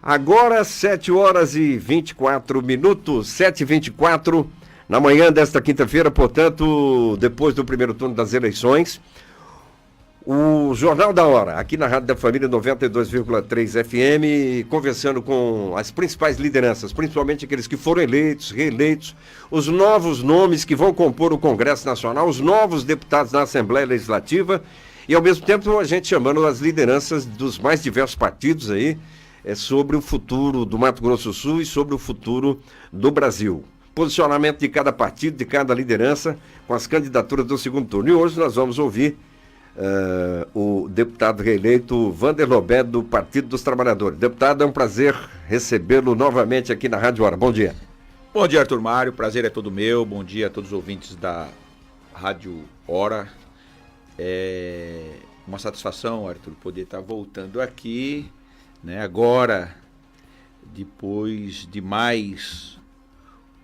Agora, 7 horas e 24 minutos, 7h24, na manhã desta quinta-feira, portanto, depois do primeiro turno das eleições, o Jornal da Hora, aqui na Rádio da Família 92,3 FM, conversando com as principais lideranças, principalmente aqueles que foram eleitos, reeleitos, os novos nomes que vão compor o Congresso Nacional, os novos deputados da Assembleia Legislativa, e ao mesmo tempo a gente chamando as lideranças dos mais diversos partidos aí, sobre o futuro do Mato Grosso do Sul e sobre o futuro do Brasil. Posicionamento de cada partido, de cada liderança, com as candidaturas do segundo turno. E hoje nós vamos ouvir o deputado reeleito Wander Lobé, do Partido dos Trabalhadores. Deputado, é um prazer recebê-lo novamente aqui na Rádio Hora. Bom dia. Bom dia, Arthur Mário. Prazer é todo meu. Bom dia a todos os ouvintes da Rádio Hora. É uma satisfação, Arthur, poder estar voltando aqui, né, agora, depois de mais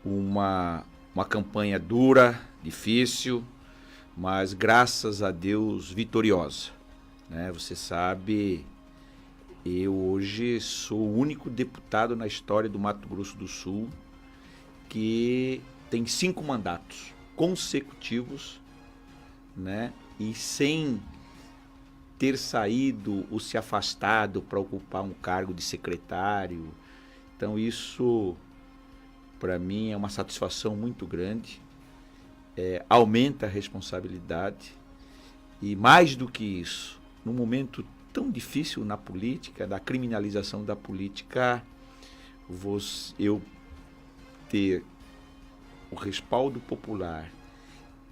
uma campanha dura, difícil, mas graças a Deus vitoriosa, né? Você sabe, eu hoje sou o único deputado na história do Mato Grosso do Sul que tem 5 mandatos consecutivos, né? E sem ter saído ou se afastado para ocupar um cargo de secretário. Então isso, para mim, é uma satisfação muito grande, aumenta a responsabilidade e, mais do que isso, num momento tão difícil na política, da criminalização da política, eu ter o respaldo popular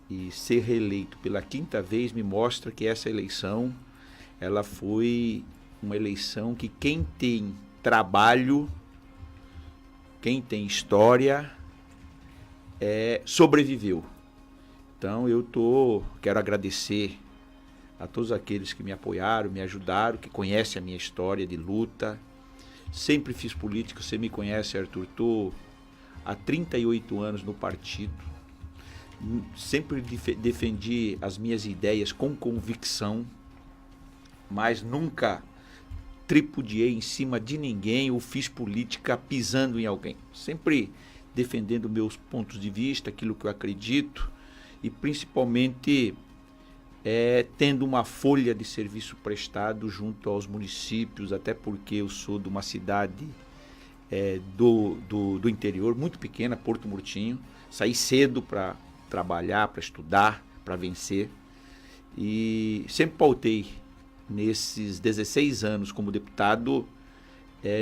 e ser reeleito pela 5ª vez me mostra que essa eleição ela foi uma eleição que quem tem trabalho, quem tem história, sobreviveu. Então quero agradecer a todos aqueles que me apoiaram, me ajudaram, que conhecem a minha história de luta. Sempre fiz política, você me conhece, Arthur, estou há 38 anos no partido. Sempre defendi as minhas ideias com convicção, mas nunca tripudiei em cima de ninguém ou fiz política pisando em alguém. Sempre defendendo meus pontos de vista, aquilo que eu acredito e principalmente tendo uma folha de serviço prestado junto aos municípios, até porque eu sou de uma cidade do interior, muito pequena, Porto Murtinho. Saí cedo para trabalhar, para estudar, para vencer, e sempre pautei nesses 16 anos como deputado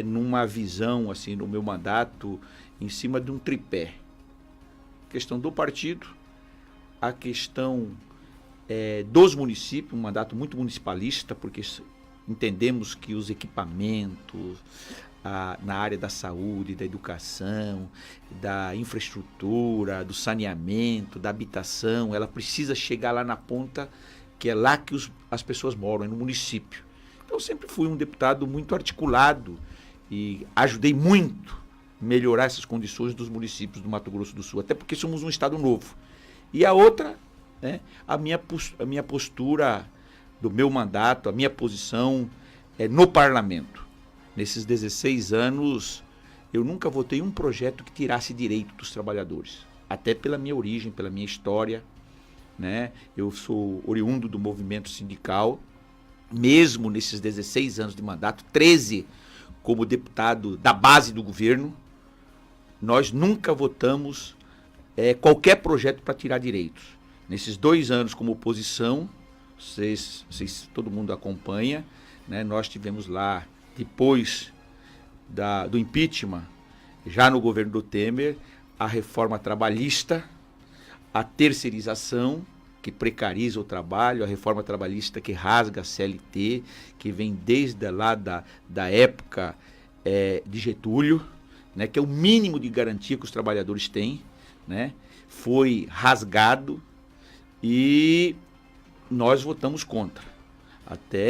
numa visão, assim, no meu mandato, em cima de um tripé: a questão do partido, a questão dos municípios, um mandato muito municipalista, porque entendemos que os equipamentos na área da saúde, da educação, da infraestrutura, do saneamento, da habitação, ela precisa chegar lá na ponta, que é lá que as pessoas moram, é no município. Então eu sempre fui um deputado muito articulado e ajudei muito a melhorar essas condições dos municípios do Mato Grosso do Sul, até porque somos um estado novo. E a outra, né, a minha postura do meu mandato, a minha posição no parlamento. Nesses 16 anos, eu nunca votei um projeto que tirasse direito dos trabalhadores, até pela minha origem, pela minha história, né? Eu sou oriundo do movimento sindical, mesmo nesses 16 anos de mandato, 13 como deputado da base do governo, nós nunca votamos qualquer projeto para tirar direitos. Nesses 2 anos como oposição, todo mundo acompanha, né? Nós tivemos lá, depois do impeachment, já no governo do Temer, a reforma trabalhista, a terceirização, que precariza o trabalho, a reforma trabalhista que rasga a CLT, que vem desde lá da época de Getúlio, né, que é o mínimo de garantia que os trabalhadores têm, né, foi rasgado e nós votamos contra.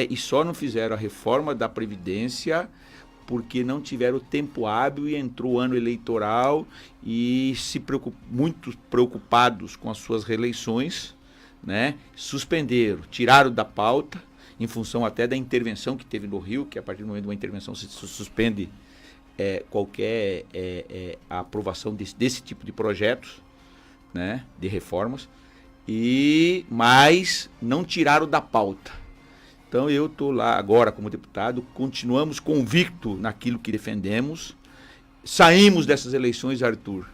E só não fizeram a reforma da Previdência porque não tiveram tempo hábil e entrou o ano eleitoral e muito preocupados com as suas reeleições, né, suspenderam, tiraram da pauta em função até da intervenção que teve no Rio, que a partir do momento de uma intervenção se suspende qualquer aprovação desse tipo de projetos, né, de reformas, mas não tiraram da pauta. Então eu estou lá agora como deputado, continuamos convicto naquilo que defendemos, saímos dessas eleições, Arthur,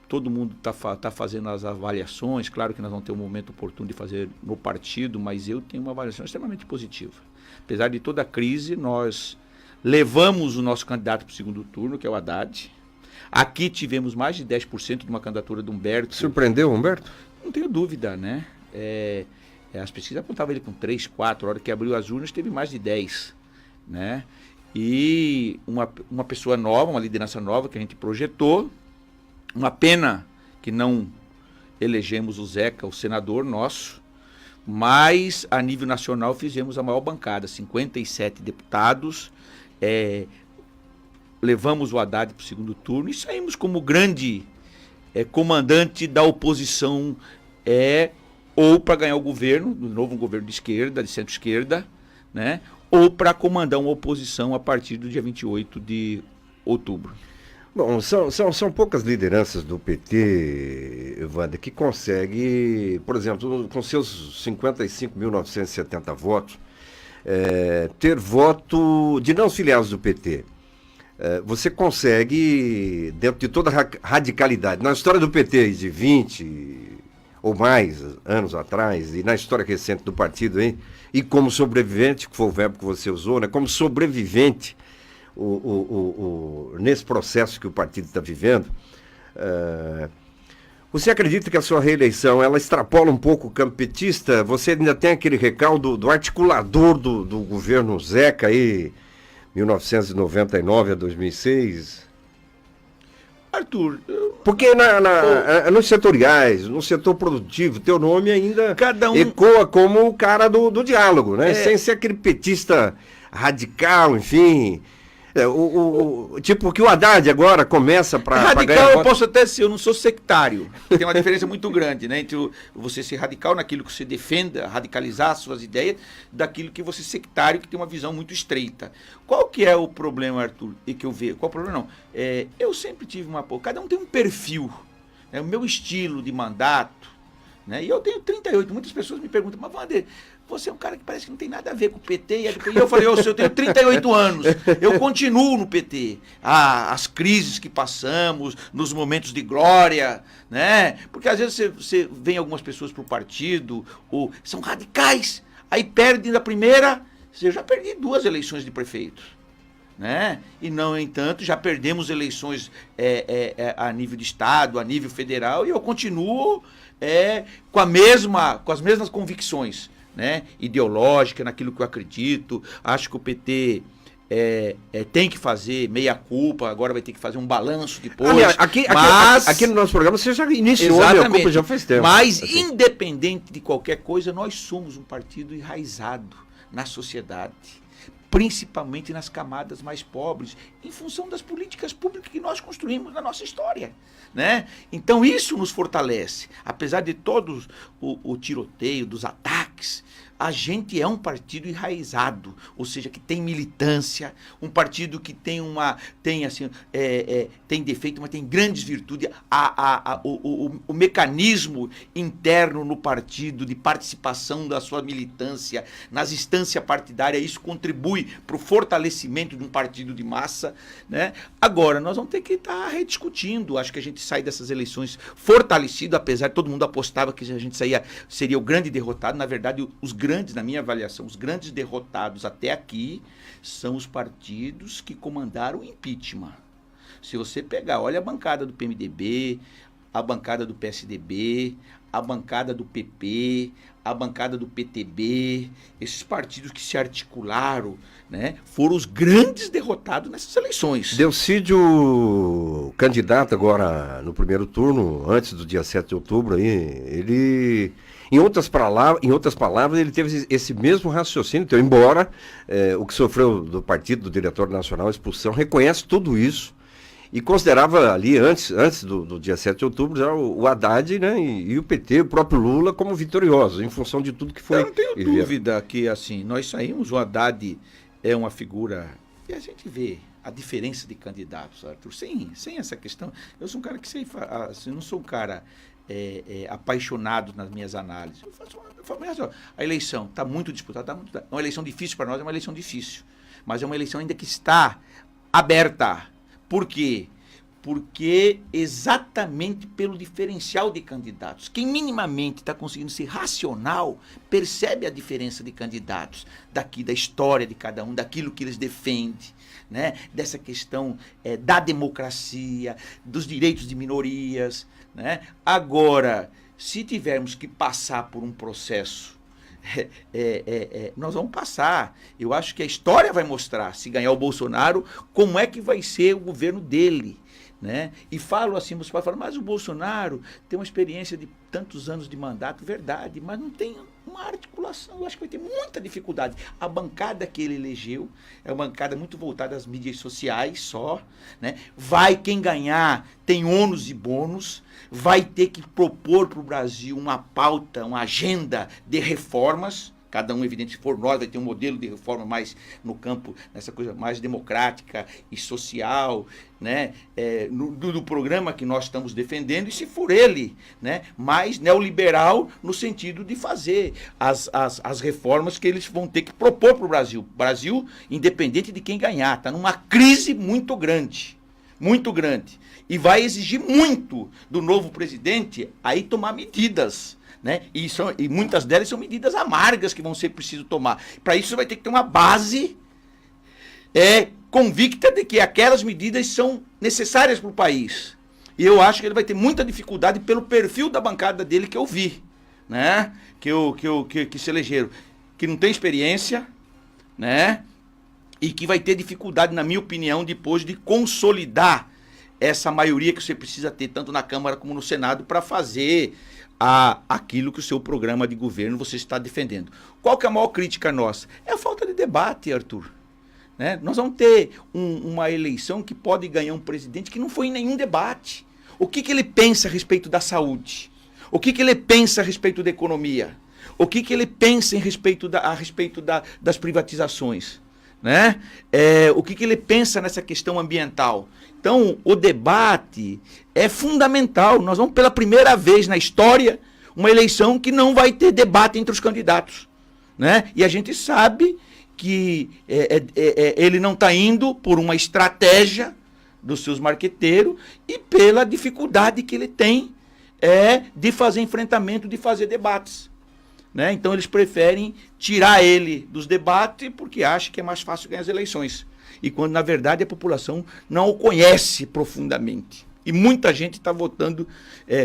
todo mundo tá fazendo as avaliações, claro que nós vamos ter um momento oportuno de fazer no partido, mas eu tenho uma avaliação extremamente positiva. Apesar de toda a crise, nós levamos o nosso candidato para o segundo turno, que é o Haddad. Aqui tivemos mais de 10% de uma candidatura do Humberto. Surpreendeu, Humberto? Não tenho dúvida, né? As pesquisas apontavam ele com 3, 4, a hora que abriu as urnas teve mais de 10, né? E uma pessoa nova, uma liderança nova que a gente projetou. Uma pena que não elegemos o Zeca, o senador nosso, mas a nível nacional fizemos a maior bancada, 57 deputados, levamos o Haddad para o segundo turno e saímos como grande comandante da oposição, ou para ganhar o governo, de novo um governo de esquerda, de centro-esquerda, né, ou para comandar uma oposição a partir do dia 28 de outubro. Bom, são poucas lideranças do PT, Wander, que consegue, por exemplo, com seus 55.970 votos, ter voto de não filiados do PT. Você consegue, dentro de toda a radicalidade, na história do PT de 20 ou mais anos atrás, e na história recente do partido, hein, e como sobrevivente, que foi o verbo que você usou, né, como sobrevivente, nesse processo que o partido está vivendo, você acredita que a sua reeleição ela extrapola um pouco o campo petista? Você ainda tem aquele recaldo do articulador do governo Zeca aí, 1999 a 2006? Arthur, porque nos setoriais, no setor produtivo, teu nome ainda ecoa como o cara do diálogo, né? Sem ser aquele petista radical, enfim. Tipo que o Haddad agora começa para radical ganhar eu posso até ser, eu não sou sectário. Tem uma diferença muito grande, né, entre você ser radical naquilo que você defenda, radicalizar as suas ideias, daquilo que você sectário, que tem uma visão muito estreita. Qual que é o problema, Arthur, e que eu vejo? Qual o problema? Não. Eu sempre tive cada um tem um perfil, né, o meu estilo de mandato, né, e eu tenho 38, muitas pessoas me perguntam, mas Wander, você é um cara que parece que não tem nada a ver com o PT. E eu falei, eu tenho 38 anos, eu continuo no PT. As crises que passamos, nos momentos de glória, né? Porque às vezes você vem algumas pessoas para o partido, ou são radicais, aí perdem da primeira. Eu já perdi 2 eleições de prefeito, né? E, no entanto, já perdemos eleições a nível de estado, a nível federal, e eu continuo com as mesmas convicções, né, ideológica, naquilo que eu acredito. Acho que o PT tem que fazer meia-culpa, agora vai ter que fazer um balanço depois. Aliás, aqui no nosso programa você já iniciou a meia-culpa já faz tempo. Mas, assim, independente de qualquer coisa, nós somos um partido enraizado na sociedade, principalmente nas camadas mais pobres, em função das políticas públicas que nós construímos na nossa história, né? Então isso nos fortalece, apesar de todos o tiroteio, dos ataques. A gente é um partido enraizado, ou seja, que tem militância, um partido que tem tem defeito, mas tem grandes virtudes. O mecanismo interno no partido de participação da sua militância nas instâncias partidárias, isso contribui para o fortalecimento de um partido de massa, né? Agora, nós vamos ter que estar rediscutindo. Acho que a gente sai dessas eleições fortalecido, apesar de todo mundo apostava que a gente seria o grande derrotado. Na verdade, na minha avaliação, os grandes derrotados até aqui são os partidos que comandaram o impeachment. Se você pegar, olha a bancada do PMDB, a bancada do PSDB, a bancada do PP, a bancada do PTB, esses partidos que se articularam, né, foram os grandes derrotados nessas eleições. Delcídio, candidato agora no primeiro turno, antes do dia 7 de outubro, aí, ele... Em outras palavras, ele teve esse mesmo raciocínio, então, embora o que sofreu do partido, do diretor nacional, a expulsão, reconhece tudo isso e considerava ali, antes do dia 7 de outubro, já o Haddad, né, e o PT, o próprio Lula, como vitoriosos, em função de tudo que foi. Eu não tenho dúvida que, assim, nós saímos, o Haddad é uma figura, e a gente vê a diferença de candidatos, Arthur, sem essa questão. Eu sou um cara que assim, não sou um cara apaixonado nas minhas análises. A eleição está muito disputada, é uma eleição difícil para nós, é uma eleição difícil, mas é uma eleição ainda que está aberta. Por quê? Porque exatamente pelo diferencial de candidatos. Quem minimamente está conseguindo ser racional percebe a diferença de candidatos, daqui da história de cada um, daquilo que eles defendem, né? Dessa questão da democracia, dos direitos de minorias, né? Agora, se tivermos que passar por um processo, nós vamos passar. Eu acho que a história vai mostrar, se ganhar o Bolsonaro, como é que vai ser o governo dele, né? E falo assim, você pode falar, mas o Bolsonaro tem uma experiência de tantos anos de mandato, verdade, mas não tem uma articulação. Eu acho que vai ter muita dificuldade. A bancada que ele elegeu é uma bancada muito voltada às mídias sociais só, né? Quem ganhar tem ônus e bônus, vai ter que propor para o Brasil uma pauta, uma agenda de reformas. Cada um, evidente, se for nós, vai ter um modelo de reforma mais no campo, nessa coisa mais democrática e social, né? Do programa que nós estamos defendendo, e se for ele, né? Mais neoliberal no sentido de fazer as reformas que eles vão ter que propor para o Brasil. Brasil, independente de quem ganhar, está numa crise muito grande, e vai exigir muito do novo presidente aí tomar medidas, né? E muitas delas são medidas amargas que vão ser preciso tomar. Para isso, você vai ter que ter uma base convicta de que aquelas medidas são necessárias para o país. E eu acho que ele vai ter muita dificuldade pelo perfil da bancada dele que eu vi, né? Que se elegeram, que não tem experiência, né? E que vai ter dificuldade, na minha opinião, depois de consolidar essa maioria que você precisa ter, tanto na Câmara como no Senado, para fazer aquilo que o seu programa de governo você está defendendo. Qual que é a maior crítica nossa? É a falta de debate, Arthur. Né? Nós vamos ter uma eleição que pode ganhar um presidente que não foi em nenhum debate. O que ele pensa a respeito da saúde? O que ele pensa a respeito da economia? O que ele pensa a respeito das privatizações? Né? O que ele pensa nessa questão ambiental? Então, o debate é fundamental. Nós vamos, pela primeira vez na história, uma eleição que não vai ter debate entre os candidatos, né? E a gente sabe que ele não está indo por uma estratégia dos seus marqueteiros e pela dificuldade que ele tem de fazer enfrentamento, de fazer debates. Né? Então, eles preferem tirar ele dos debates porque acham que é mais fácil ganhar as eleições. E quando, na verdade, a população não o conhece profundamente. E muita gente está votando,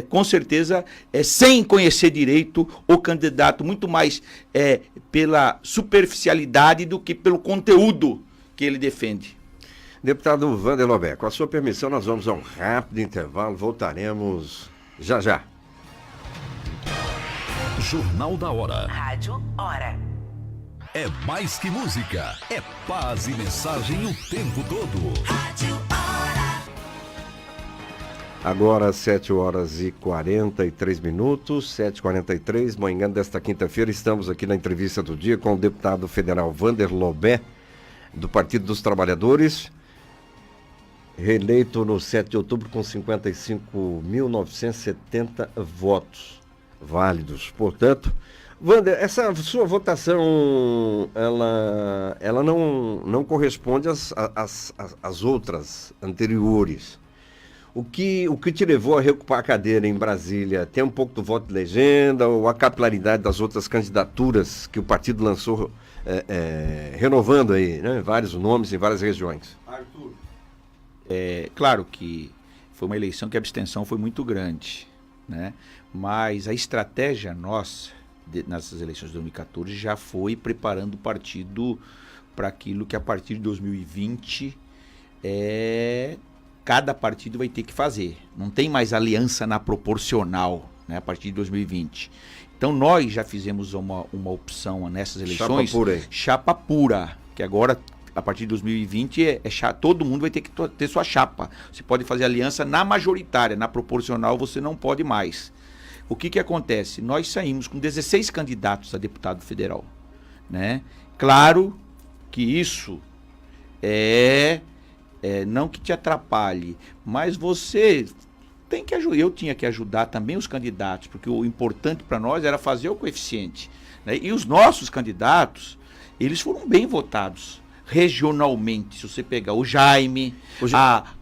com certeza, sem conhecer direito o candidato, muito mais pela superficialidade do que pelo conteúdo que ele defende. Deputado Wander Lobé, com a sua permissão, nós vamos a um rápido intervalo, voltaremos já já. Jornal da Hora. Rádio Hora. É mais que música, é paz e mensagem o tempo todo. Rádio Hora. Agora 7 horas e 43 minutos, 7h43, manhã desta quinta-feira, estamos aqui na entrevista do dia com o deputado federal Wander Lobé, do Partido dos Trabalhadores, reeleito no 7 de outubro com 55.970 votos válidos. Portanto, Wander, essa sua votação, ela não corresponde às outras anteriores. O que te levou a reocupar a cadeira em Brasília? Tem um pouco do voto de legenda ou a capilaridade das outras candidaturas que o partido lançou, renovando aí, né, vários nomes em várias regiões? Arthur, claro que foi uma eleição que a abstenção foi muito grande, né? Mas a estratégia nossa nessas eleições de 2014 já foi preparando o partido para aquilo que a partir de 2020 cada partido vai ter que fazer. Não tem mais aliança na proporcional, né, a partir de 2020. Então nós já fizemos uma opção nessas eleições, chapa pura, chapa pura, que agora a partir de 2020, todo mundo vai ter que ter sua chapa. Você pode fazer aliança na majoritária, na proporcional você não pode mais. O que acontece? Nós saímos com 16 candidatos a deputado federal, né? Claro que isso não que te atrapalhe, mas você tem que ajudar. Eu tinha que ajudar também os candidatos, porque o importante para nós era fazer o coeficiente, né? E os nossos candidatos, eles foram bem votados regionalmente. Se você pegar o Jaime,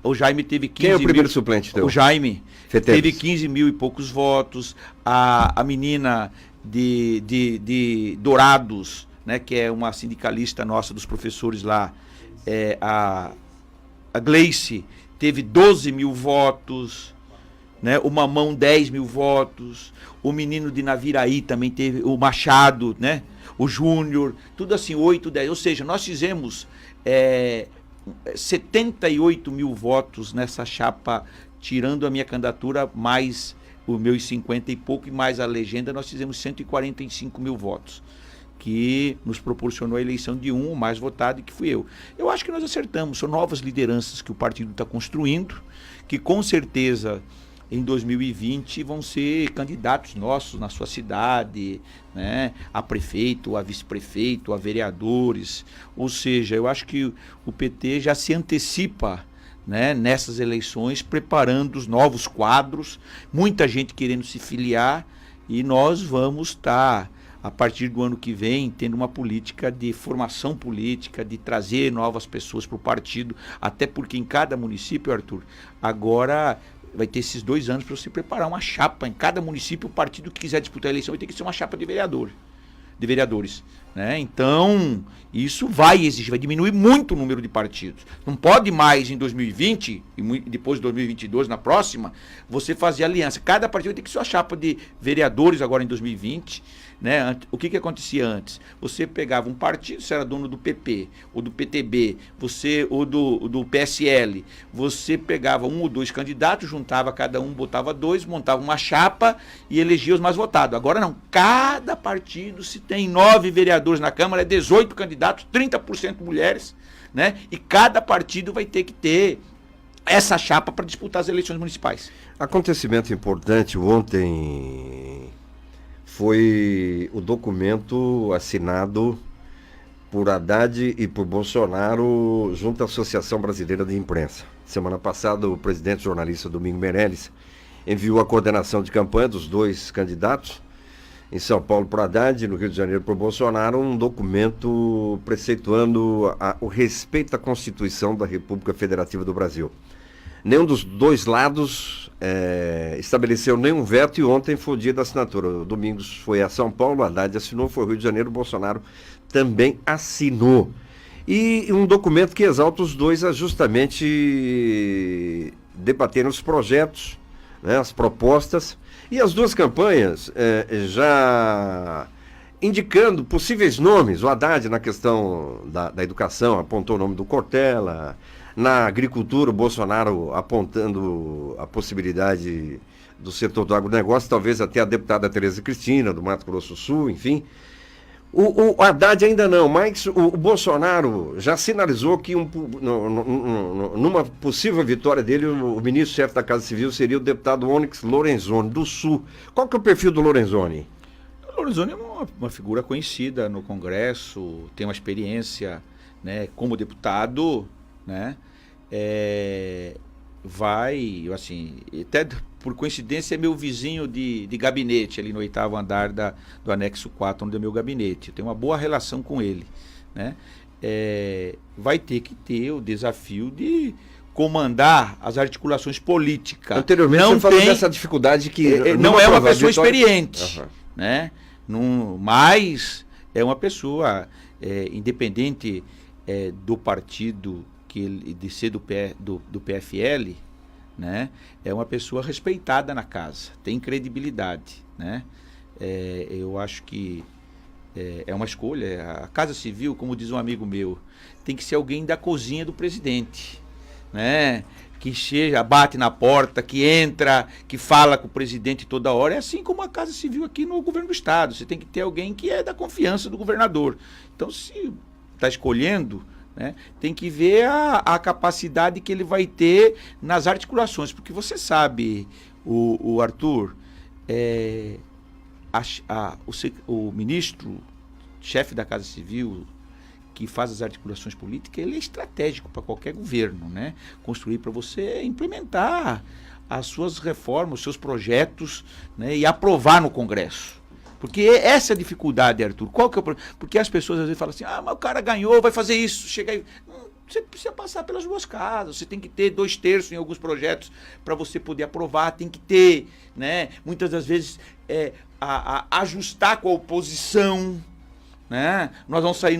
o Jaime teve 15 Quem é o primeiro suplente teu? O Jaime Feteles. teve 15 mil e poucos votos. A menina de Dourados, né, que é uma sindicalista nossa dos professores lá, a Gleice, teve 12 mil votos, né? O Mamão 10 mil votos, o menino de Naviraí também teve, o Machado, né? O Júnior, tudo assim, 8, 10, ou seja, nós fizemos 78 mil votos nessa chapa, tirando a minha candidatura, mais os meus 50 e pouco, e mais a legenda, nós fizemos 145 mil votos, que nos proporcionou a eleição de o mais votado, e que fui eu. Eu acho que nós acertamos, são novas lideranças que o partido está construindo, que com certeza em 2020 vão ser candidatos nossos na sua cidade, né? A prefeito, a vice-prefeito, a vereadores. Ou seja, eu acho que o PT já se antecipa, né, nessas eleições, preparando os novos quadros, muita gente querendo se filiar, e nós vamos estar, a partir do ano que vem, tendo uma política de formação política, de trazer novas pessoas para o partido, até porque em cada município, Arthur, agora vai ter esses 2 anos para você preparar uma chapa. Em cada município, o partido que quiser disputar a eleição vai ter que ser uma chapa de vereadores, né? Então, isso vai exigir, vai diminuir muito o número de partidos. Não pode mais em 2020, e depois de 2022, na próxima, você fazer aliança. Cada partido vai ter que ser uma chapa de vereadores agora em 2020, né? O que acontecia antes? Você pegava um partido, você era dono do PP, ou do PTB, ou do PSL, você pegava 1 ou 2 candidatos, juntava cada um, botava 2, montava uma chapa e elegia os mais votados. Agora não, cada partido, se tem 9 vereadores na Câmara, 18 candidatos, 30% mulheres, né? E cada partido vai ter que ter essa chapa para disputar as eleições municipais. Acontecimento importante ontem foi o documento assinado por Haddad e por Bolsonaro junto à Associação Brasileira de Imprensa. Semana passada, o presidente jornalista Domingos Meirelles enviou a coordenação de campanha dos 2 candidatos, em São Paulo para Haddad e no Rio de Janeiro para Bolsonaro, um documento preceituando o respeito à Constituição da República Federativa do Brasil. Nenhum dos 2 lados estabeleceu nenhum veto, e ontem foi o dia da assinatura. O Domingos foi a São Paulo, Haddad assinou, foi ao Rio de Janeiro, o Bolsonaro também assinou. E um documento que exalta os 2 a justamente debaterem os projetos, né, as propostas, e as 2 campanhas já indicando possíveis nomes. O Haddad, na questão da educação, apontou o nome do Cortella. Na agricultura, o Bolsonaro apontando a possibilidade do setor do agronegócio, talvez até a deputada Tereza Cristina, do Mato Grosso do Sul, enfim. O Haddad ainda não, mas o Bolsonaro já sinalizou que numa possível vitória dele, o ministro-chefe da Casa Civil seria o deputado Onyx Lorenzoni, do Sul. Qual que é o perfil do Lorenzoni? O Lorenzoni é uma figura conhecida no Congresso, tem uma experiência, né, como deputado, né? Vai, assim, até por coincidência é meu vizinho de gabinete ali no 8º andar do anexo 4, onde é meu gabinete. Eu tenho uma boa relação com ele, né? Vai ter que ter o desafio de comandar as articulações políticas. Anteriormente você falou dessa dificuldade que não é uma pessoa experiente, né? Mas é uma pessoa independente do partido, de ser do PFL, né? É uma pessoa respeitada na casa, tem credibilidade, né? Eu acho que é uma escolha. A Casa Civil, como diz um amigo meu, tem que ser alguém da cozinha do presidente, né? Que chega, bate na porta, que entra, que fala com o presidente toda hora. É assim como a Casa Civil aqui no governo do estado. Você tem que ter alguém que é da confiança do governador. Então, se está escolhendo, né? Tem que ver a capacidade que ele vai ter nas articulações, porque você sabe, o Arthur, o ministro, chefe da Casa Civil, que faz as articulações políticas, ele é estratégico para qualquer governo, né? Construir para você implementar as suas reformas, os seus projetos, né? E aprovar no Congresso. Porque essa é a dificuldade, Arthur. Qual que é o problema? Porque as pessoas às vezes falam assim, mas o cara ganhou, vai fazer isso, chega aí. Você precisa passar pelas duas casas, você tem que ter 2/3 em alguns projetos para você poder aprovar, tem que ter, né? Muitas das vezes ajustar com a oposição, né? Nós vamos sair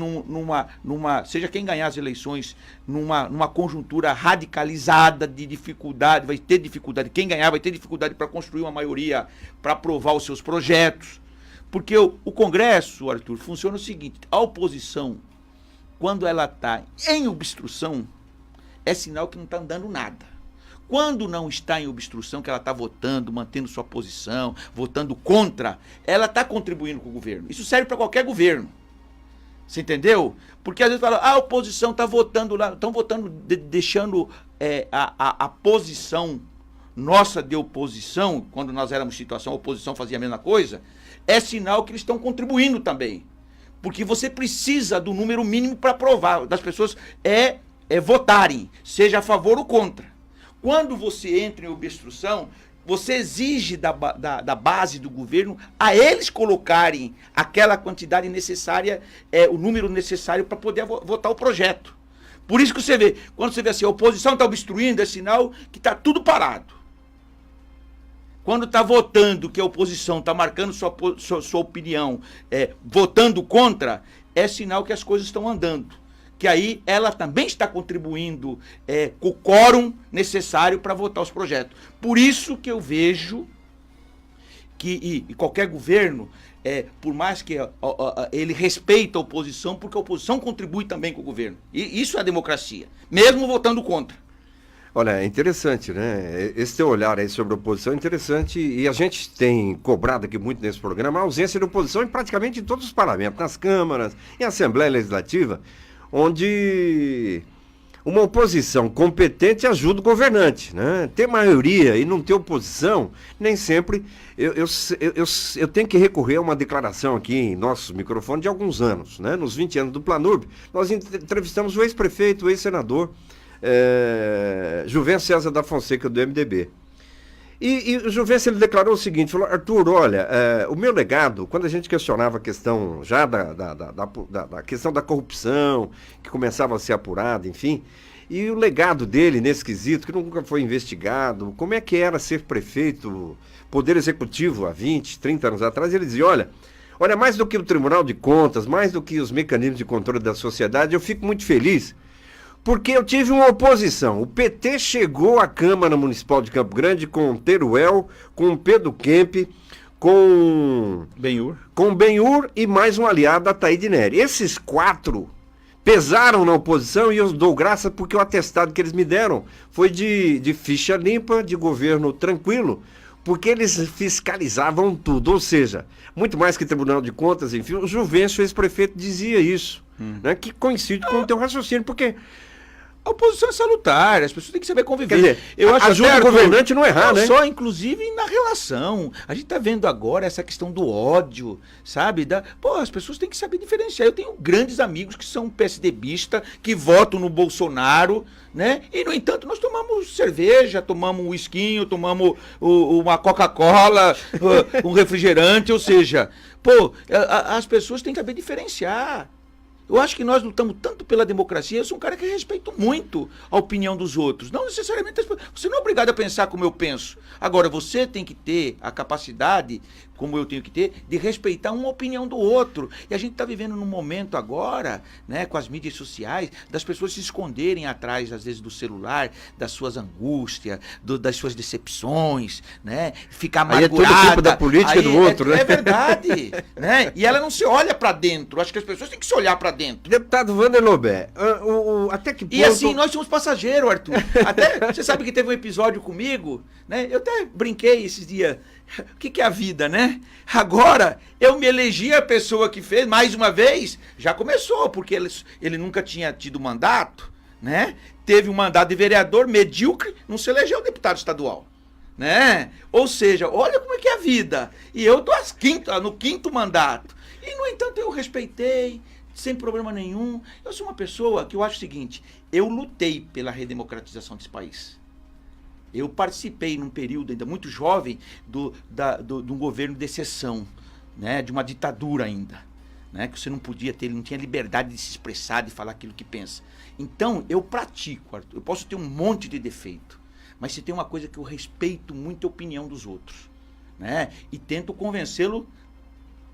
seja quem ganhar as eleições, numa conjuntura radicalizada de dificuldade, vai ter dificuldade, quem ganhar vai ter dificuldade para construir uma maioria para aprovar os seus projetos. Porque o Congresso, Arthur, funciona o seguinte, a oposição, quando ela está em obstrução, é sinal que não está dando nada. Quando não está em obstrução, que ela está votando, mantendo sua posição, votando contra, ela está contribuindo com o governo. Isso serve para qualquer governo. Você entendeu? Porque às vezes fala, a oposição está votando lá, estão votando, deixando a posição nossa de oposição, quando nós éramos situação, a oposição fazia a mesma coisa, é sinal que eles estão contribuindo também. Porque você precisa do número mínimo para aprovar, das pessoas votarem, seja a favor ou contra. Quando você entra em obstrução, você exige da base do governo a eles colocarem aquela quantidade necessária, o número necessário para poder votar o projeto. Por isso que você vê, quando você vê assim, a oposição está obstruindo, é sinal que está tudo parado. Quando está votando, que a oposição está marcando sua opinião, votando contra, é sinal que as coisas estão andando. Que aí ela também está contribuindo com o quórum necessário para votar os projetos. Por isso que eu vejo que e qualquer governo, por mais que ele respeita a oposição, porque a oposição contribui também com o governo. E isso é a democracia, mesmo votando contra. Olha, é interessante, né? Esse teu olhar aí sobre a oposição é interessante e a gente tem cobrado aqui muito nesse programa a ausência de oposição em praticamente todos os parlamentos, nas câmaras, em Assembleia Legislativa, onde uma oposição competente ajuda o governante, né? Ter maioria e não ter oposição, nem sempre... Eu tenho que recorrer a uma declaração aqui em nossos microfones de alguns anos, né? Nos 20 anos do Planurb, nós entrevistamos o ex-prefeito, o ex-senador, Juvencio César da Fonseca, do MDB. E o Juvencio, ele declarou o seguinte, falou, Arthur, olha, o meu legado, quando a gente questionava a questão já da questão da corrupção, que começava a ser apurada, enfim, e o legado dele nesse quesito, que nunca foi investigado, como é que era ser prefeito, poder executivo há 20, 30 anos atrás, ele dizia, olha, mais do que o Tribunal de Contas, mais do que os mecanismos de controle da sociedade, eu fico muito feliz, porque eu tive uma oposição. O PT chegou à Câmara Municipal de Campo Grande com o Teruel, com o Pedro Kemp, com Benhur e mais um aliado, a Taíde Neri. Esses 4 pesaram na oposição e eu dou graça porque o atestado que eles me deram foi de ficha limpa, de governo tranquilo, porque eles fiscalizavam tudo. Ou seja, muito mais que Tribunal de Contas, enfim, o Juvencio, ex-prefeito, dizia isso, né, que coincide com o teu raciocínio, porque... A oposição é salutar, as pessoas têm que saber conviver. Quer dizer, eu acho ajuda o governante não errar, né? Só, inclusive, na relação. A gente está vendo agora essa questão do ódio, sabe? As pessoas têm que saber diferenciar. Eu tenho grandes amigos que são PSDBistas, que votam no Bolsonaro, né? E, no entanto, nós tomamos cerveja, tomamos um whisky, tomamos uma Coca-Cola, um refrigerante, ou seja, as pessoas têm que saber diferenciar. Eu acho que nós lutamos tanto pela democracia, eu sou um cara que respeito muito a opinião dos outros. Não necessariamente, você não é obrigado a pensar como eu penso. Agora, você tem que ter a capacidade, como eu tenho que ter, de respeitar uma opinião do outro. E a gente está vivendo num momento agora, né, com as mídias sociais, das pessoas se esconderem atrás, às vezes, do celular, das suas angústias, das suas decepções, né? Ficar amargurada. Aí é todo tipo da política do outro, né? É verdade, né? E ela não se olha para dentro. Acho que as pessoas têm que se olhar para dentro. dentro. Deputado Wander Lobé, até que ponto... E assim, nós somos passageiros, Arthur. Até, você sabe que teve um episódio comigo, né? Eu até brinquei esses dias. O que é a vida, né? Agora, eu me elegi a pessoa que fez, mais uma vez, já começou, porque ele nunca tinha tido mandato, né? Teve um mandato de vereador medíocre, não se elegeu deputado estadual, né? Ou seja, olha como é que é a vida. E eu tô no quinto mandato. E, no entanto, eu respeitei, sem problema nenhum. Eu sou uma pessoa que eu acho o seguinte, eu lutei pela redemocratização desse país. Eu participei, num período ainda muito jovem, de um governo de exceção, né? De uma ditadura ainda, né? Que você não podia ter, não tinha liberdade de se expressar, de falar aquilo que pensa. Então, eu pratico, Arthur. Eu posso ter um monte de defeito, mas se tem uma coisa que eu respeito muito, é a opinião dos outros, né? E tento convencê-lo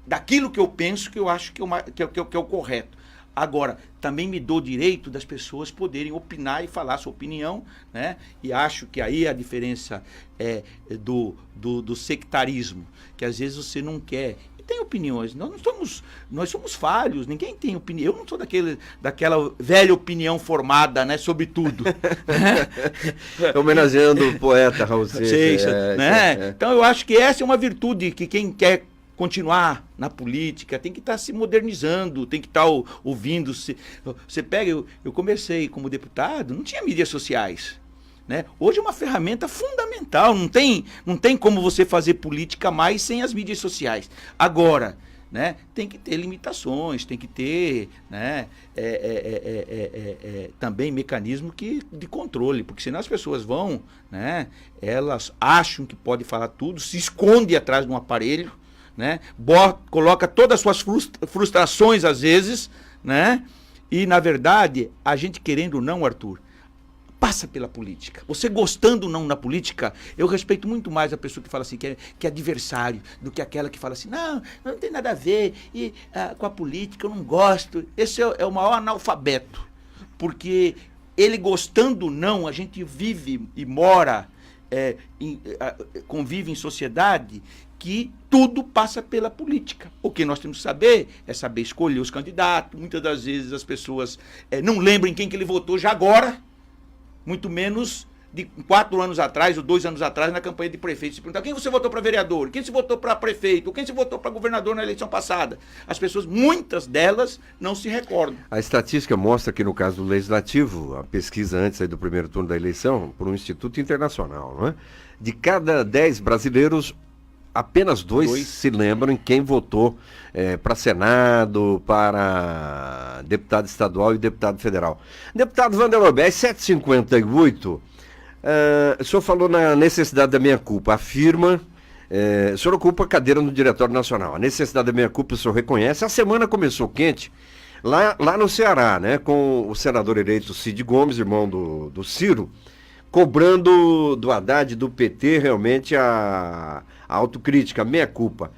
daquilo que eu penso, que eu acho que é o correto. Agora, também me dou direito das pessoas poderem opinar e falar sua opinião, né? E acho que aí a diferença é do sectarismo, que às vezes você não quer. E tem opiniões, nós somos falhos, ninguém tem opinião. Eu não sou daquela velha opinião formada, né, sobre tudo. Homenageando o poeta Raul Seixas. Né? Então eu acho que essa é uma virtude que quem quer continuar na política, tem que estar se modernizando, tem que estar ouvindo. Você pega, eu comecei como deputado, não tinha mídias sociais, né? Hoje é uma ferramenta fundamental, não tem como você fazer política mais sem as mídias sociais. Agora, né, tem que ter limitações, tem que ter, né, também mecanismo de controle, porque senão as pessoas vão, né, elas acham que pode falar tudo, se esconde atrás de um aparelho, né? Coloca todas as suas frustrações às vezes, né? E na verdade, a gente querendo ou não, Arthur, passa pela política. Você gostando ou não na política, eu respeito muito mais a pessoa que fala assim, que é adversário, do que aquela que fala assim, não tem nada a ver com a política, eu não gosto. Esse é o maior analfabeto, porque ele gostando ou não, a gente vive e mora, convive em sociedade que tudo passa pela política. O que nós temos que saber é saber escolher os candidatos. Muitas das vezes as pessoas não lembram em quem que ele votou já agora, muito menos de 4 anos atrás ou 2 anos atrás na campanha de prefeito. Se perguntar quem você votou para vereador, quem se votou para prefeito, ou quem se votou para governador na eleição passada. As pessoas, muitas delas, não se recordam. A estatística mostra que no caso do Legislativo, a pesquisa antes aí do primeiro turno da eleição, por um instituto internacional, não é? De cada 10 brasileiros, apenas 2 se lembram em quem votou para Senado, para deputado estadual e deputado federal. Deputado Wander Lobé, 7h58, o senhor falou na necessidade da meia-culpa. Afirma, o senhor ocupa a cadeira no Diretório Nacional. A necessidade da meia-culpa o senhor reconhece. A semana começou quente lá no Ceará, né, com o senador eleito Cid Gomes, irmão do Ciro, cobrando do Haddad e do PT realmente a autocrítica, a meia-culpa.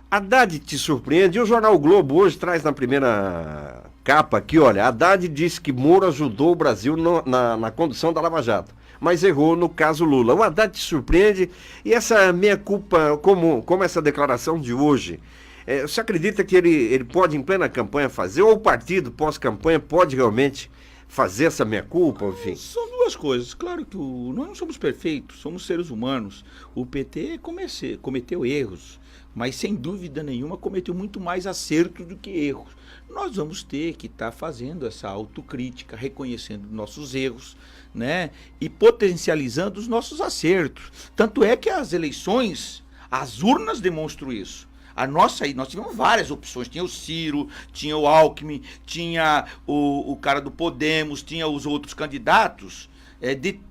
Haddad te surpreende? E o jornal o Globo hoje traz na primeira capa aqui, olha, Haddad disse que Moro ajudou o Brasil na condução da Lava Jato, mas errou no caso Lula. O Haddad te surpreende? E essa meia-culpa, como essa declaração de hoje, você acredita que ele pode em plena campanha fazer, ou o partido pós-campanha pode realmente fazer essa meia-culpa, enfim? São duas coisas. Claro que nós não somos perfeitos, somos seres humanos. O PT cometeu erros, mas sem dúvida nenhuma cometeu muito mais acertos do que erros. Nós vamos ter que estar fazendo essa autocrítica, reconhecendo nossos erros, né? E potencializando os nossos acertos. Tanto é que as eleições, as urnas demonstram isso. Nós tivemos várias opções, tinha o Ciro, tinha o Alckmin, tinha o cara do Podemos, tinha os outros candidatos,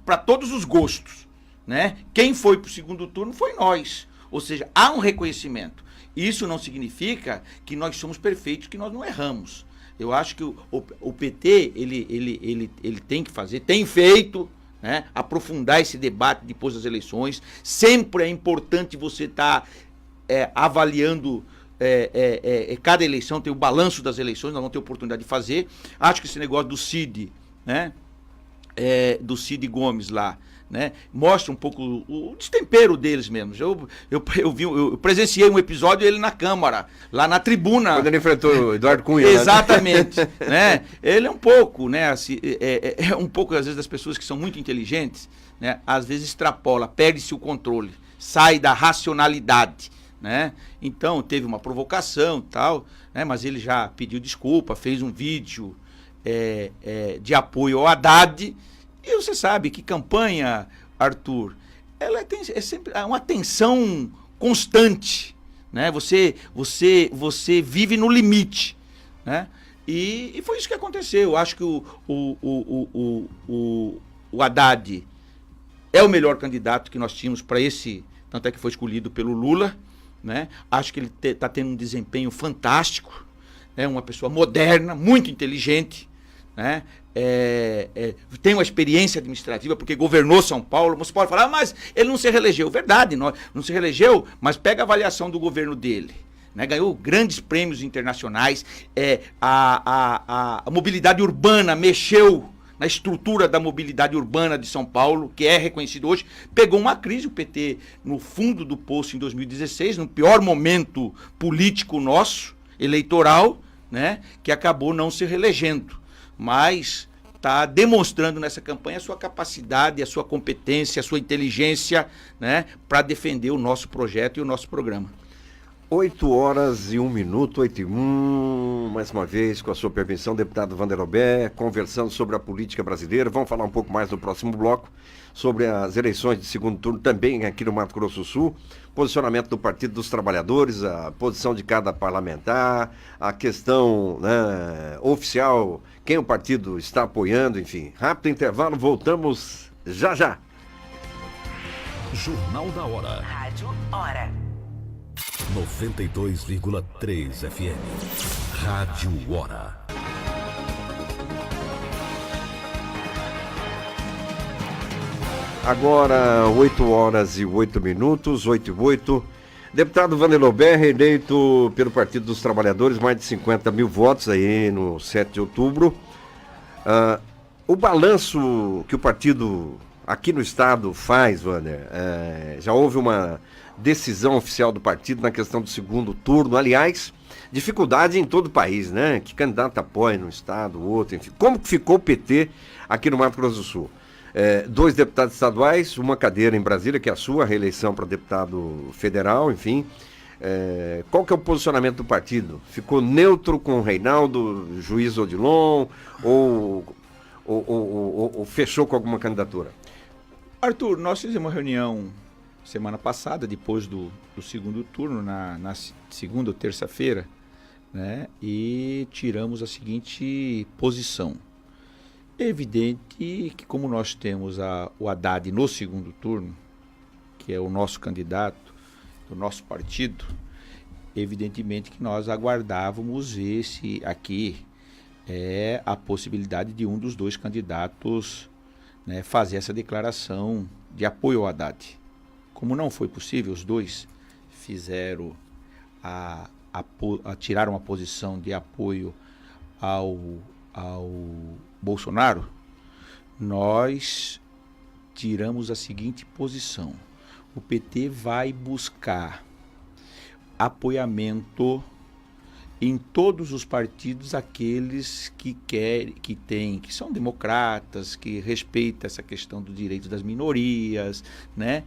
para todos os gostos, né? Quem foi para o segundo turno foi nós, ou seja, há um reconhecimento. Isso não significa que nós somos perfeitos, que nós não erramos. Eu acho que o PT, ele tem que fazer, tem feito, né? Aprofundar esse debate depois das eleições. Sempre é importante você estar avaliando cada eleição, tem o balanço das eleições, nós vamos ter oportunidade de fazer. Acho que esse negócio do Cid, né, do Cid Gomes lá, né? Mostra um pouco o destempero deles mesmo. Eu presenciei um episódio ele na Câmara, lá na tribuna. Quando ele enfrentou o Eduardo Cunha. Exatamente. Né? Ele é um pouco, né? Assim, é um pouco, às vezes, das pessoas que são muito inteligentes, né? Às vezes extrapola, perde-se o controle, sai da racionalidade. Né? Então teve uma provocação e tal, né? Mas ele já pediu desculpa, fez um vídeo de apoio ao Haddad. E você sabe que campanha, Arthur, ela é sempre uma tensão constante, né? Você vive no limite, né? E foi isso que aconteceu. Eu acho que o Haddad é o melhor candidato que nós tínhamos para esse, tanto é que foi escolhido pelo Lula, né? Acho que ele está tendo um desempenho fantástico, né? Uma pessoa moderna, muito inteligente, né? Tem uma experiência administrativa porque governou São Paulo. Você pode falar, mas ele não se reelegeu. Verdade, não se reelegeu, mas pega a avaliação do governo dele, né? Ganhou grandes prêmios internacionais, a mobilidade urbana mexeu na estrutura da mobilidade urbana de São Paulo, que é reconhecido hoje. Pegou uma crise, o PT, no fundo do poço em 2016, no pior momento político nosso, eleitoral, né, que acabou não se reelegendo. Mas está demonstrando nessa campanha a sua capacidade, a sua competência, a sua inteligência, né, para defender o nosso projeto e o nosso programa. 8h01, 8h01, mais uma vez, com a sua permissão, deputado Vanderobé, conversando sobre a política brasileira. Vamos falar um pouco mais no próximo bloco, sobre as eleições de segundo turno, também aqui no Mato Grosso do Sul, posicionamento do Partido dos Trabalhadores, a posição de cada parlamentar, a questão, né, oficial, quem o partido está apoiando, enfim. Rápido intervalo, voltamos já já. Jornal da Hora. Rádio Hora. 92,3 FM. Rádio Hora. Agora, 8h08, 8h08. Deputado Vanderobé, reeleito pelo Partido dos Trabalhadores, mais de 50 mil votos aí no 7 de outubro. O balanço que o partido aqui no estado faz, Wander, já houve uma decisão oficial do partido na questão do segundo turno. Aliás, dificuldade em todo o país, né? Que candidato apoia no estado, o outro, enfim. Como que ficou o PT aqui no Mato Grosso do Sul? 2 deputados estaduais, uma cadeira em Brasília, que é a sua reeleição para deputado federal, enfim. Qual que é o posicionamento do partido? Ficou neutro com o Reinaldo, juiz Odilon, ou fechou com alguma candidatura? Arthur, nós fizemos uma reunião semana passada, depois do segundo turno, na segunda ou terça-feira, né? E tiramos a seguinte posição. É evidente que, como nós temos o Haddad no segundo turno, que é o nosso candidato, do nosso partido, evidentemente que nós aguardávamos esse aqui, a possibilidade de um dos 2 candidatos, né, fazer essa declaração de apoio ao Haddad. Como não foi possível, os 2 fizeram tiraram uma posição de apoio ao Bolsonaro, nós tiramos a seguinte posição: o PT vai buscar apoiamento em todos os partidos, aqueles que são democratas, que respeitam essa questão do direito das minorias, né,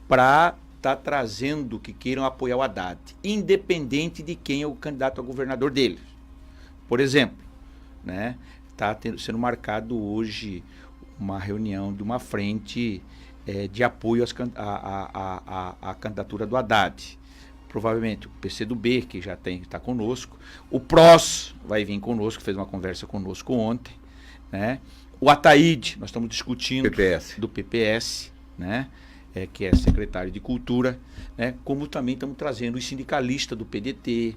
para estar trazendo que queiram apoiar o Haddad, independente de quem é o candidato a governador deles. Por exemplo, né, está sendo marcado hoje uma reunião de uma frente de apoio à candidatura do Haddad. Provavelmente o PCdoB, que já está conosco, o PROS vai vir conosco, fez uma conversa conosco ontem, né? O Ataíde, nós estamos discutindo do PPS, né? Que é secretário de Cultura, né? Como também estamos trazendo os sindicalistas do PDT,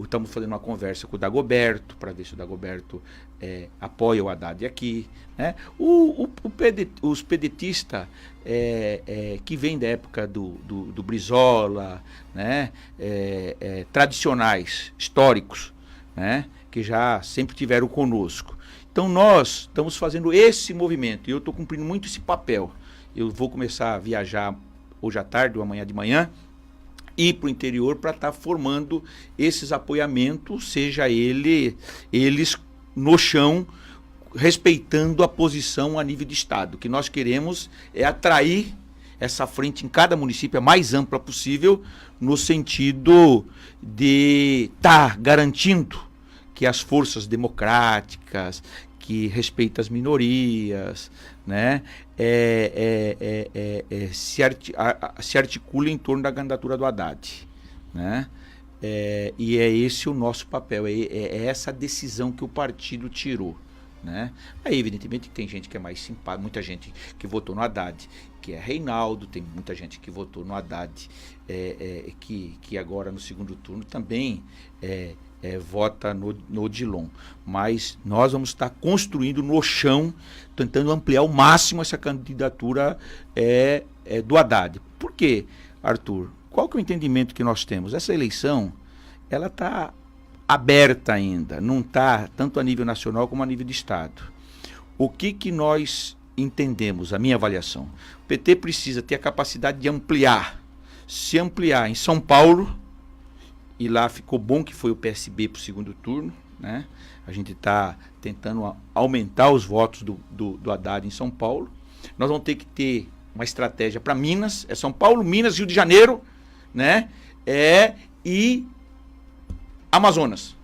estamos fazendo uma conversa com o Dagoberto, para ver se o Dagoberto apoia o Haddad aqui, né? Os pedetistas que vêm da época do Brizola, né? Tradicionais, históricos, né? Que já sempre tiveram conosco. Então nós estamos fazendo esse movimento, e eu estou cumprindo muito esse papel, eu vou começar a viajar hoje à tarde ou amanhã de manhã, ir para o interior para estar formando esses apoiamentos, seja eles no chão, respeitando a posição a nível de Estado. O que nós queremos é atrair essa frente em cada município a mais ampla possível, no sentido de estar garantindo que as forças democráticas, que respeitam as minorias, né, se articulem em torno da candidatura do Haddad, né? E é esse o nosso papel, é essa decisão que o partido tirou, né? Aí, evidentemente, tem gente que é mais simpática, muita gente que votou no Haddad, que é Reinaldo, tem muita gente que votou no Haddad, que agora no segundo turno também vota no Odilon. Mas nós vamos estar construindo no chão, tentando ampliar ao máximo essa candidatura do Haddad. Por quê, Arthur? Qual que é o entendimento que nós temos? Essa eleição, ela está aberta ainda, não está tanto a nível nacional como a nível de Estado. O que nós entendemos, a minha avaliação? O PT precisa ter a capacidade de ampliar, se ampliar em São Paulo, e lá ficou bom que foi o PSB para o segundo turno, né? A gente está tentando aumentar os votos do Haddad em São Paulo. Nós vamos ter que ter uma estratégia para Minas, São Paulo, Minas, Rio de Janeiro, né? E Amazonas.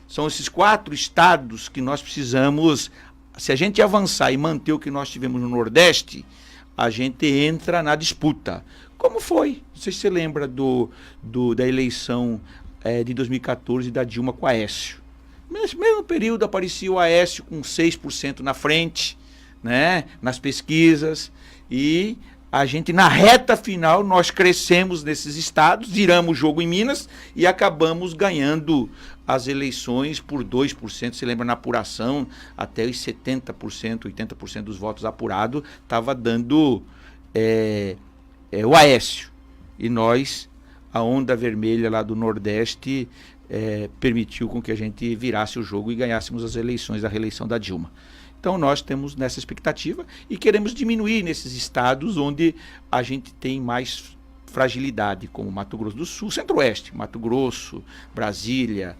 São esses 4 estados que nós precisamos. Se a gente avançar e manter o que nós tivemos no Nordeste, a gente entra na disputa. Como foi? Não sei se você lembra da eleição de 2014 da Dilma com o Aécio. Nesse mesmo período aparecia o Aécio com 6% na frente, né, nas pesquisas, e a gente, na reta final, nós crescemos nesses estados, viramos o jogo em Minas e acabamos ganhando as eleições por 2%. Você lembra, na apuração, até os 70%, 80% dos votos apurados estava dando o Aécio. E nós, a onda vermelha lá do Nordeste, permitiu com que a gente virasse o jogo e ganhássemos as eleições, da reeleição da Dilma. Então nós temos nessa expectativa e queremos diminuir nesses estados onde a gente tem mais fragilidade, como Mato Grosso do Sul, Centro-Oeste, Mato Grosso, Brasília,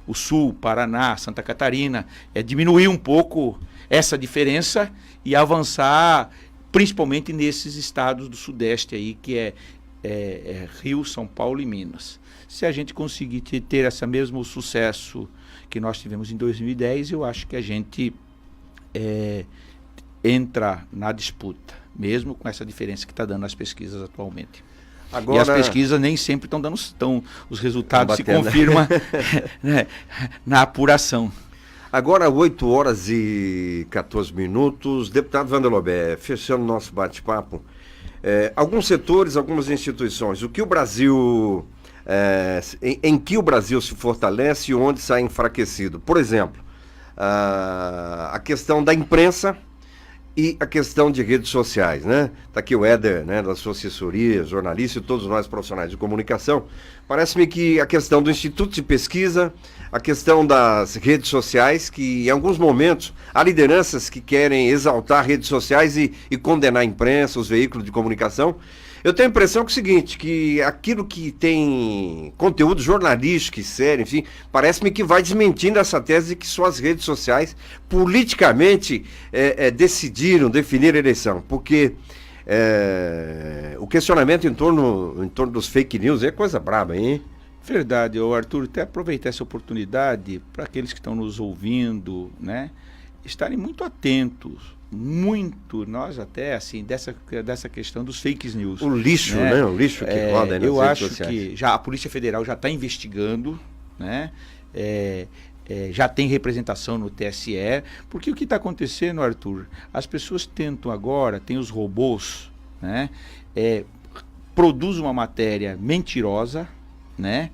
o Sul, Paraná, Santa Catarina, diminuir um pouco essa diferença e avançar principalmente nesses estados do Sudeste aí, que é Rio, São Paulo e Minas. Se a gente conseguir ter esse mesmo sucesso que nós tivemos em 2010, eu acho que a gente entra na disputa, mesmo com essa diferença que está dando nas pesquisas atualmente. Agora, e as pesquisas nem sempre estão dando, os resultados se confirmam né, na apuração. Agora, 8 horas e 14 minutos. Deputado Wanderlobé, fechando nosso bate-papo, alguns setores, algumas instituições, o que o Brasil, em que o Brasil se fortalece e onde sai enfraquecido? Por exemplo, a questão da imprensa e a questão de redes sociais, né? Está aqui o Éder, né, da sua assessoria, jornalista e todos nós profissionais de comunicação. Parece-me que a questão do Instituto de Pesquisa, a questão das redes sociais, que em alguns momentos há lideranças que querem exaltar redes sociais e condenar a imprensa, os veículos de comunicação. Eu tenho a impressão que é o seguinte, que aquilo que tem conteúdo jornalístico e sério, enfim, parece-me que vai desmentindo essa tese de que só as redes sociais politicamente definiram a eleição, porque o questionamento em torno dos fake news é coisa braba, hein? Verdade, Arthur, até aproveitar essa oportunidade para aqueles que estão nos ouvindo, né, estarem muito atentos. Nós até, assim, dessa questão dos fake news. O lixo, né? O lixo que roda aí nas eu redes acho sociais. que já a Polícia Federal já está investigando, né? Já tem representação no TSE, porque o que está acontecendo, Arthur? As pessoas tentam agora, tem os robôs, né? Produz uma matéria mentirosa, né?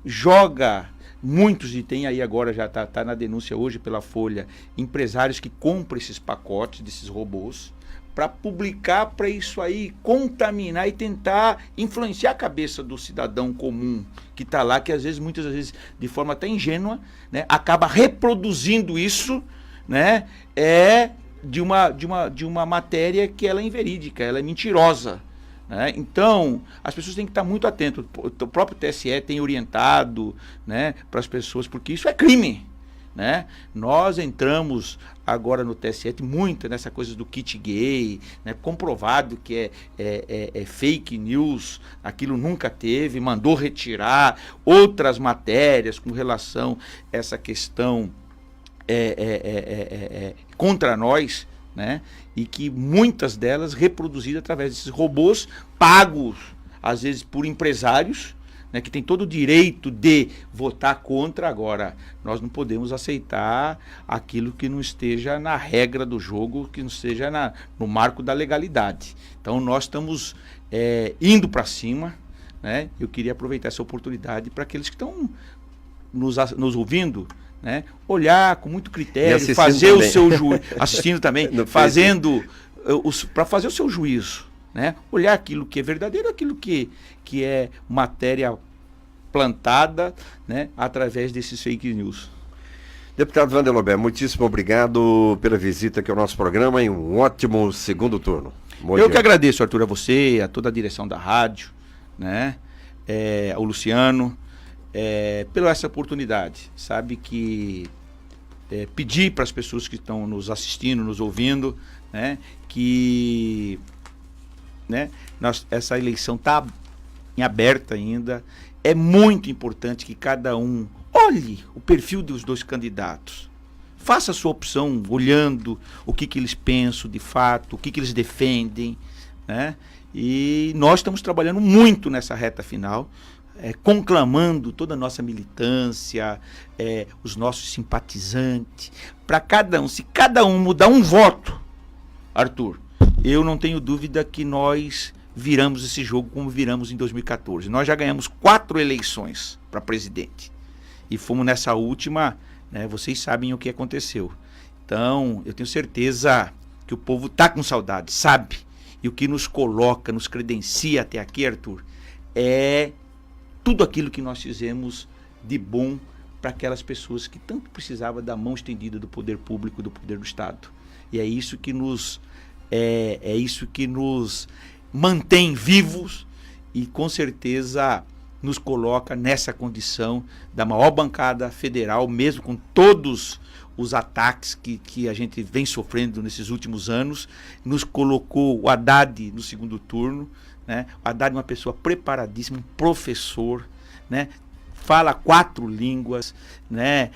Joga... Muitos, e tem aí agora, já está na denúncia hoje pela Folha, empresários que compram esses pacotes desses robôs para publicar, para isso aí contaminar e tentar influenciar a cabeça do cidadão comum que está lá, que às vezes, muitas vezes, de forma até ingênua, né, acaba reproduzindo isso, né, de uma matéria que ela é inverídica, ela é mentirosa. Né? Então, as pessoas têm que estar muito atentas. O próprio TSE tem orientado, né, para as pessoas, porque isso é crime. Né? Nós entramos agora no TSE muito nessa coisa do kit gay, né? Comprovado que é fake news, aquilo nunca teve, mandou retirar outras matérias com relação a essa questão contra nós, né? E que muitas delas reproduzidas através desses robôs pagos, às vezes por empresários, né, que tem todo o direito de votar contra. Agora, nós não podemos aceitar aquilo que não esteja na regra do jogo, que não esteja no marco da legalidade. Então, nós estamos indo para cima, né? Eu queria aproveitar essa oportunidade para aqueles que estão nos ouvindo, né, olhar com muito critério, fazer também o seu juízo, assistindo também, para fazer o seu juízo. Né? Olhar aquilo que é verdadeiro, aquilo que é matéria plantada, né, através desses fake news. Deputado Wanderlobé, muitíssimo obrigado pela visita aqui ao nosso programa e um ótimo segundo turno. Eu que agradeço, Arthur, a você, a toda a direção da rádio, né, ao Luciano, pela essa oportunidade. Sabe que pedir para as pessoas que estão nos assistindo, nos ouvindo, né, que... Né? Essa eleição está em aberta ainda. É muito importante que cada um olhe o perfil dos dois candidatos. Faça a sua opção olhando o que eles pensam de fato, o que eles defendem. Né? E nós estamos trabalhando muito nessa reta final, conclamando toda a nossa militância, os nossos simpatizantes, para cada um. Se cada um mudar um voto, Arthur, eu não tenho dúvida que nós viramos esse jogo como viramos em 2014. Nós já ganhamos 4 eleições para presidente. E fomos nessa última, né, vocês sabem o que aconteceu. Então, eu tenho certeza que o povo está com saudade, sabe? E o que nos coloca, nos credencia até aqui, Arthur, é tudo aquilo que nós fizemos de bom para aquelas pessoas que tanto precisavam da mão estendida do poder público, do poder do Estado. E é isso que nos mantém vivos e com certeza nos coloca nessa condição da maior bancada federal, mesmo com todos os ataques que a gente vem sofrendo nesses últimos anos. Nos colocou o Haddad no segundo turno, né? O Haddad é uma pessoa preparadíssima, um professor, né? Fala 4 línguas, né?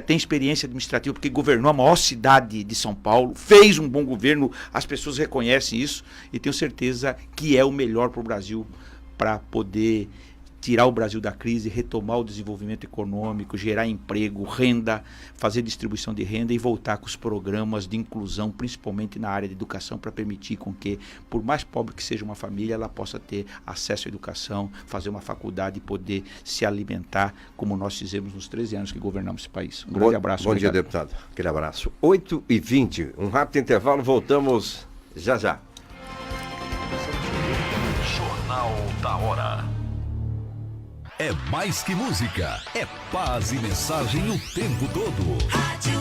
Tem experiência administrativa porque governou a maior cidade de São Paulo, fez um bom governo, as pessoas reconhecem isso e tenho certeza que é o melhor para o Brasil, para poder tirar o Brasil da crise, retomar o desenvolvimento econômico, gerar emprego, renda, fazer distribuição de renda e voltar com os programas de inclusão, principalmente na área de educação, para permitir com que, por mais pobre que seja uma família, ela possa ter acesso à educação, fazer uma faculdade e poder se alimentar, como nós fizemos nos 13 anos que governamos esse país. Um grande abraço. Bom dia, deputado. Aquele abraço. 8h20, um rápido intervalo, voltamos já já. Jornal da Hora. É mais que música, é paz e mensagem o tempo todo. Rádio